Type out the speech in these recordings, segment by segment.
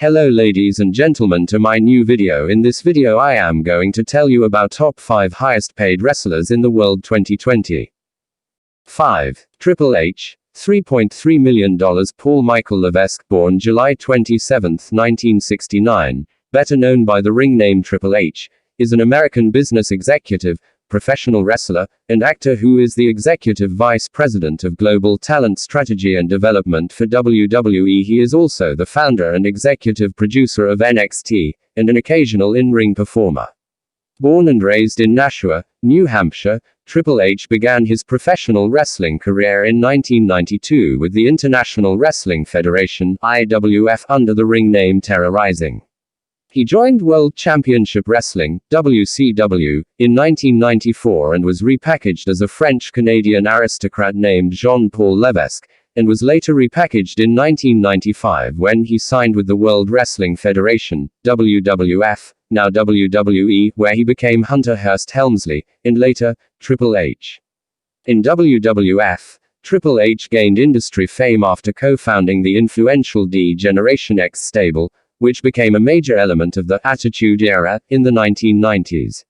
Hello ladies and gentlemen to my new video. In this video I am going to tell you about top 5 highest paid wrestlers in the world 2020. 5. Triple H, $3.3 million. Paul Michael Levesque, born July 27, 1969, better known by the ring name Triple H, is an American business executive, professional wrestler, and actor who is the Executive Vice President of Global Talent Strategy and Development for WWE. He is also the founder and executive producer of NXT, and an occasional in-ring performer. Born and raised in Nashua, New Hampshire, Triple H began his professional wrestling career in 1992 with the International Wrestling Federation, IWF, under the ring name Terra Ryzing. He joined World Championship Wrestling, WCW, in 1994 and was repackaged as a French-Canadian aristocrat named Jean-Paul Lévesque, and was later repackaged in 1995 when he signed with the World Wrestling Federation, WWF, now WWE, where he became Hunter Hearst Helmsley, and later, Triple H. In WWF, Triple H gained industry fame after co-founding the influential D-Generation X stable, which became a major element of the Attitude Era in the 1990s.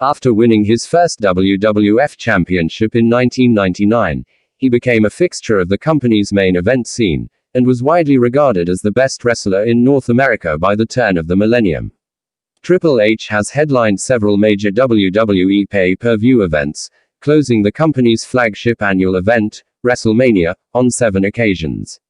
After winning his first WWF Championship in 1999, he became a fixture of the company's main event scene, and was widely regarded as the best wrestler in North America by the turn of the millennium. Triple H has headlined several major WWE pay-per-view events, closing the company's flagship annual event, WrestleMania, on 7 occasions.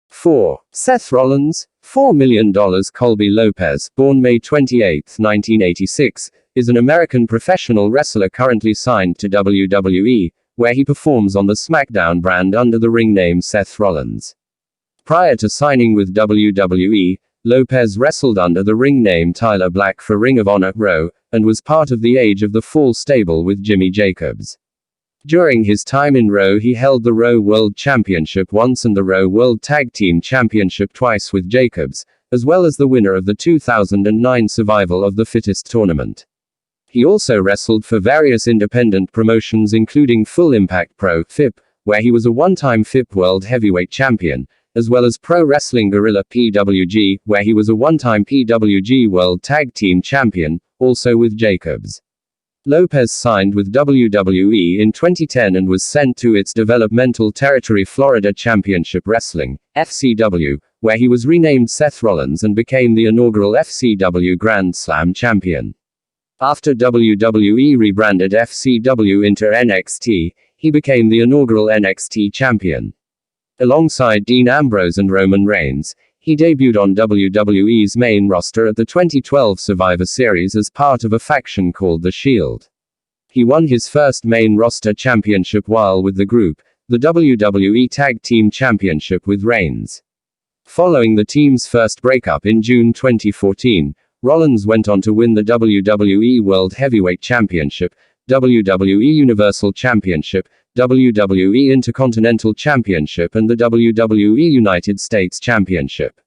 4. Seth Rollins, $4 million. Colby Lopez, born May 28, 1986, is an American professional wrestler currently signed to WWE, where he performs on the SmackDown brand under the ring name Seth Rollins. Prior to signing with WWE, Lopez wrestled under the ring name Tyler Black for Ring of Honor, Raw, and was part of the Age of the Fall stable with Jimmy Jacobs. During his time in Raw he held the Raw World Championship once and the Raw World Tag Team Championship twice with Jacobs, as well as the winner of the 2009 Survival of the Fittest tournament. He also wrestled for various independent promotions including Full Impact Pro, FIP, where he was a one-time FIP World Heavyweight Champion, as well as Pro Wrestling Guerrilla PWG, where he was a one-time PWG World Tag Team Champion, also with Jacobs. Lopez signed with WWE in 2010 and was sent to its developmental territory Florida Championship Wrestling, FCW, where he was renamed Seth Rollins and became the inaugural FCW Grand Slam champion. After WWE rebranded FCW into NXT, he became the inaugural NXT champion. Alongside Dean Ambrose and Roman Reigns, he debuted on WWE's main roster at the 2012 Survivor Series as part of a faction called The Shield. He won his first main roster championship while with the group, the WWE Tag Team Championship with Reigns. Following the team's first breakup in June 2014, Rollins went on to win the WWE World Heavyweight Championship, WWE Universal Championship, WWE Intercontinental Championship and the WWE United States Championship.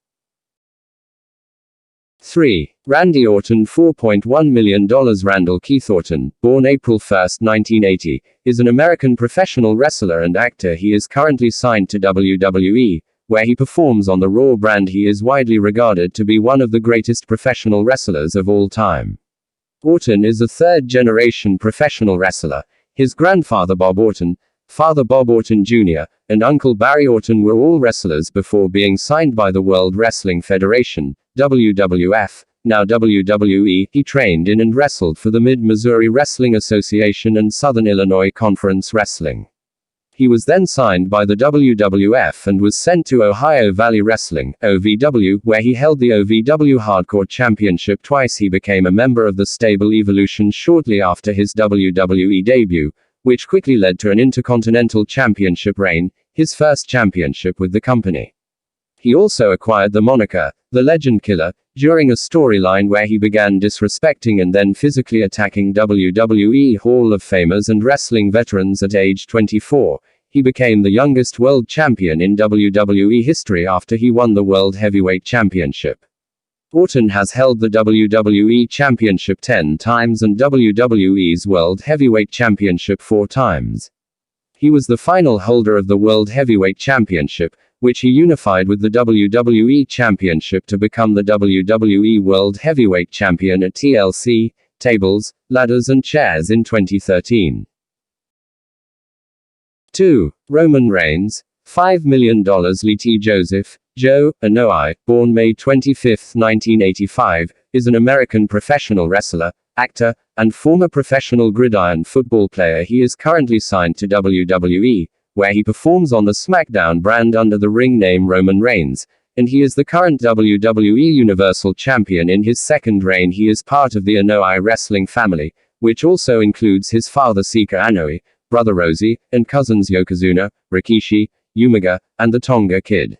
3. Randy Orton, $4.1 million. Randall Keith Orton, born April 1, 1980, is an American professional wrestler and actor. He is currently signed to WWE, where he performs on the Raw brand. He is widely regarded to be one of the greatest professional wrestlers of all time. Orton is a third-generation professional wrestler. His grandfather Bob Orton, father Bob Orton Jr., and Uncle Barry Orton were all wrestlers before being signed by the World Wrestling Federation, WWF, now WWE. He trained in and wrestled for the Mid-Missouri Wrestling Association and Southern Illinois Conference Wrestling. He was then signed by the WWF and was sent to Ohio Valley Wrestling, OVW, where he held the OVW Hardcore Championship twice. He became a member of the stable Evolution shortly after his WWE debut, which quickly led to an Intercontinental Championship reign, his first championship with the company. He also acquired the moniker, the Legend Killer, during a storyline where he began disrespecting and then physically attacking WWE Hall of Famers and wrestling veterans at age 24. He became the youngest world champion in WWE history after he won the World Heavyweight Championship. Orton has held the WWE Championship 10 times and WWE's World Heavyweight Championship 4 times. He was the final holder of the World Heavyweight Championship, which he unified with the WWE Championship to become the WWE World Heavyweight Champion at TLC, Tables, Ladders and Chairs in 2013. 2. Roman Reigns, $5 million. Lee T. Joseph, Joe, Anoa'i, born May 25, 1985, is an American professional wrestler, actor, and former professional gridiron football player. He is currently signed to WWE, where he performs on the SmackDown brand under the ring name Roman Reigns, and he is the current WWE Universal Champion. In his second reign, he is part of the Anoa'i wrestling family, which also includes his father Sika Anoa'i, brother Rosie, and cousins Yokozuna, Rikishi, Umaga, and the Tonga Kid.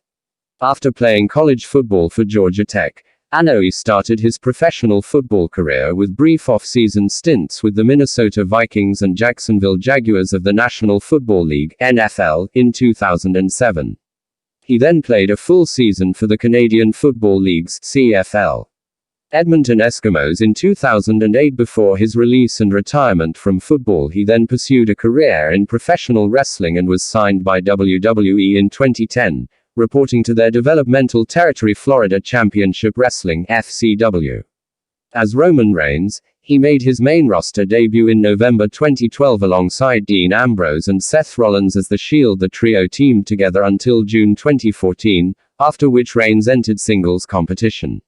After playing college football for Georgia Tech, Anoa'i started his professional football career with brief off-season stints with the Minnesota Vikings and Jacksonville Jaguars of the National Football League (NFL) in 2007. He then played a full season for the Canadian Football League's CFL. Edmonton Eskimos in 2008. Before his release and retirement from football, he then pursued a career in professional wrestling and was signed by WWE in 2010, reporting to their developmental territory Florida Championship Wrestling (FCW). As Roman Reigns, he made his main roster debut in November 2012 alongside Dean Ambrose and Seth Rollins as The Shield. The trio teamed together until June 2014, after which Reigns entered singles competition.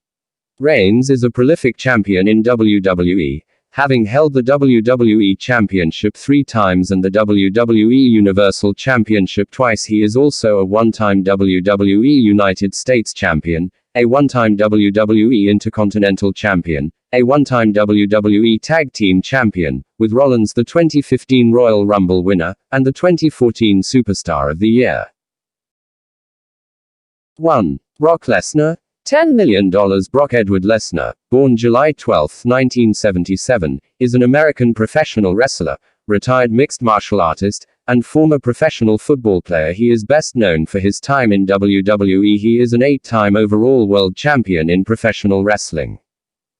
Reigns is a prolific champion in WWE, having held the WWE Championship 3 times and the WWE Universal Championship twice. He is also a one-time WWE United States Champion, a one-time WWE Intercontinental Champion, a one-time WWE Tag Team Champion, with Rollins the 2015 Royal Rumble winner, and the 2014 Superstar of the Year. 1. Brock Lesnar, $10 million. Brock Edward Lesnar, born July 12, 1977, is an American professional wrestler, retired mixed martial artist, and former professional football player. He is best known for his time in WWE. He is an 8-time overall world champion in professional wrestling.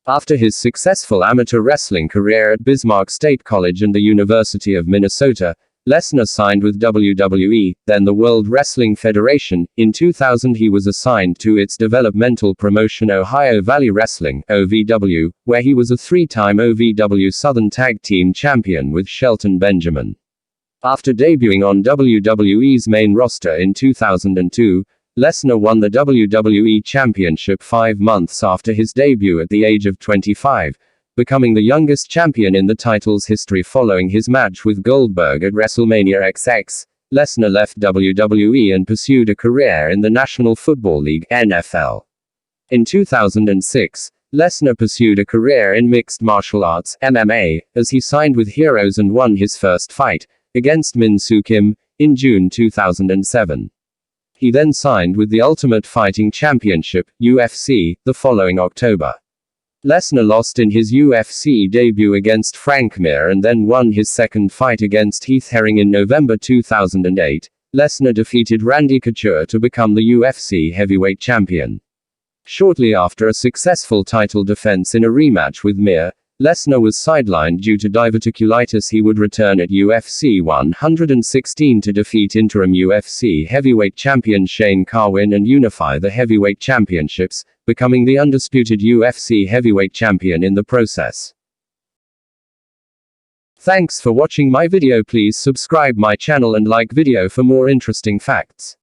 After his successful amateur wrestling career at Bismarck State College and the University of Minnesota, Lesnar signed with WWE, then the World Wrestling Federation. In 2000 he was assigned to its developmental promotion Ohio Valley Wrestling, OVW, where he was a 3-time OVW Southern Tag Team Champion with Shelton Benjamin. After debuting on WWE's main roster in 2002, Lesnar won the WWE Championship 5 months after his debut at the age of 25, becoming the youngest champion in the title's history. Following his match with Goldberg at WrestleMania XX, Lesnar left WWE and pursued a career in the National Football League (NFL). In 2006, Lesnar pursued a career in mixed martial arts (MMA), as he signed with Heroes and won his first fight, against Min Soo Kim, in June 2007. He then signed with the Ultimate Fighting Championship, UFC, the following October. Lesnar lost in his UFC debut against Frank Mir and then won his second fight against Heath Herring in November 2008. Lesnar defeated Randy Couture to become the UFC heavyweight champion. Shortly after a successful title defense in a rematch with Mir, Lesnar was sidelined due to diverticulitis. He would return at UFC 116 to defeat interim UFC heavyweight champion Shane Carwin and unify the heavyweight championships, becoming the undisputed UFC heavyweight champion in the process. Thanks for watching my video. Please subscribe my channel and like video for more interesting facts.